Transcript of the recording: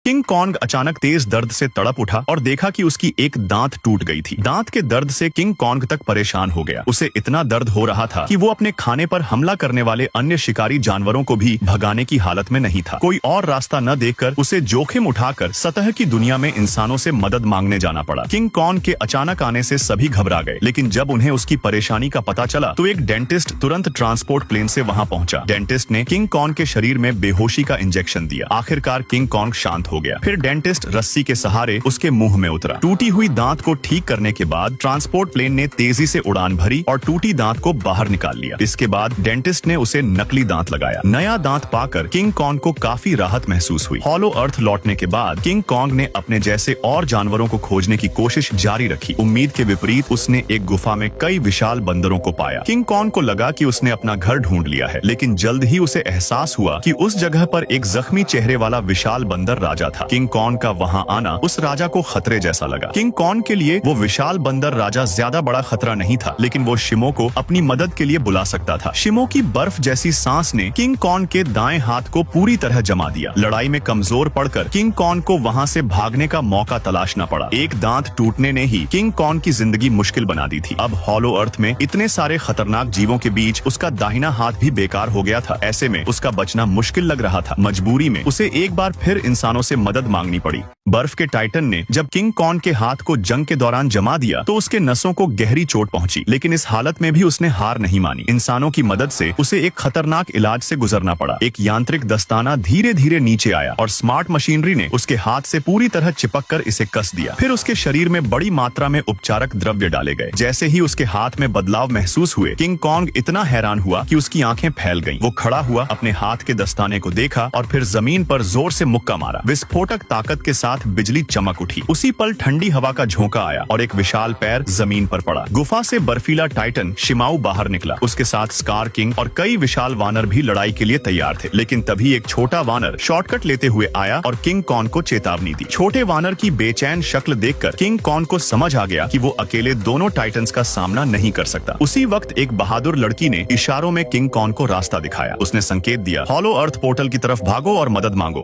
King Kong अचानक तेज दर्द से तड़प उठा और देखा कि उसकी एक दांत टूट गई थी। दांत के दर्द से किंग कॉन्ग तक परेशान हो गया। उसे इतना दर्द हो रहा था कि वो अपने खाने पर हमला करने वाले अन्य शिकारी जानवरों को भी भगाने की हालत में नहीं था। कोई और रास्ता न देखकर उसे जोखिम उठाकर सतह की दुनिया में इंसानों से मदद मांगने जाना पड़ा। किंग कॉन्ग के अचानक आने से सभी घबरा गए, लेकिन जब उन्हें उसकी परेशानी का पता चला तो एक डेंटिस्ट तुरंत ट्रांसपोर्ट प्लेन से वहां पहुंचा। डेंटिस्ट ने किंग कॉन्ग के शरीर में बेहोशी का इंजेक्शन दिया। आखिरकार किंग कॉन्ग शांत हो गया। फिर डेंटिस्ट रस्सी के सहारे उसके मुंह में उतरा। टूटी हुई दांत को ठीक करने के बाद ट्रांसपोर्ट प्लेन ने तेजी से उड़ान भरी और टूटी दांत को बाहर निकाल लिया। इसके बाद डेंटिस्ट ने उसे नकली दांत लगाया। नया दांत पाकर किंग कॉन्ग को काफी राहत महसूस हुई। हॉलो अर्थ लौटने के बाद किंग कॉन्ग ने अपने जैसे और जानवरों को खोजने की कोशिश जारी रखी। उम्मीद के विपरीत उसने एक गुफा में कई विशाल बंदरों को पाया। किंग कॉन्ग को लगा कि उसने अपना घर ढूंढ लिया है, लेकिन जल्द ही उसे एहसास हुआ कि उस जगह पर एक जख्मी चेहरे वाला विशाल बंदर राजा था। किंग कॉन्ग का वहां आना उस राजा को खतरे जैसा लगा। किंग कॉन्ग के लिए वो विशाल बंदर राजा ज्यादा बड़ा खतरा नहीं था, लेकिन वो शिमो को अपनी मदद के लिए बुला सकता था। शिमो की बर्फ जैसी सांस ने किंग कॉन्ग के दाएं हाथ को पूरी तरह जमा दिया। लड़ाई में कमजोर पड़कर किंग कॉन्ग को वहां से भागने का मौका तलाशना पड़ा। एक दांत टूटने ने ही किंग कॉन्ग की जिंदगी मुश्किल बना दी थी। अब हॉलो अर्थ में इतने सारे खतरनाक जीवों के बीच उसका दाहिना हाथ भी बेकार हो गया था। ऐसे में उसका बचना मुश्किल लग रहा था। मजबूरी में उसे एक बार फिर इंसानों से मदद मांगनी पड़ी। बर्फ के टाइटन ने जब किंग कॉन्ग के हाथ को जंग के दौरान जमा दिया तो उसके नसों को गहरी चोट पहुंची, लेकिन इस हालत में भी उसने हार नहीं मानी। इंसानों की मदद से उसे एक खतरनाक इलाज से गुजरना पड़ा। एक यांत्रिक दस्ताना धीरे धीरे नीचे आया और स्मार्ट मशीनरी ने उसके हाथ से पूरी तरह चिपक कर इसे कस दिया। फिर उसके शरीर में बड़ी मात्रा में उपचारक द्रव्य डाले गए। जैसे ही उसके हाथ में बदलाव महसूस हुए, किंग कॉन्ग इतना हैरान हुआ कि उसकी आंखें फैल गईं। वो खड़ा हुआ, अपने हाथ के दस्ताने को देखा और फिर जमीन पर जोर से मुक्का मारा। विस्फोटक ताकत के साथ बिजली चमक उठी। उसी पल ठंडी हवा का झोंका आया और एक विशाल पैर जमीन पर पड़ा। गुफा से बर्फीला टाइटन शिमाऊ बाहर निकला। उसके साथ स्कार किंग और कई विशाल वानर भी लड़ाई के लिए तैयार थे, लेकिन तभी एक छोटा वानर शॉर्टकट लेते हुए आया और किंग कॉन्ग को चेतावनी दी। छोटे वानर की बेचैन शक्ल देखकर किंग कॉन्ग को समझ आ गया कि वो अकेले दोनों टाइटन्स का सामना नहीं कर सकता। उसी वक्त एक बहादुर लड़की ने इशारों में किंग कॉन्ग को रास्ता दिखाया। उसने संकेत दिया, हॉलो अर्थ पोर्टल की तरफ भागो और मदद मांगो।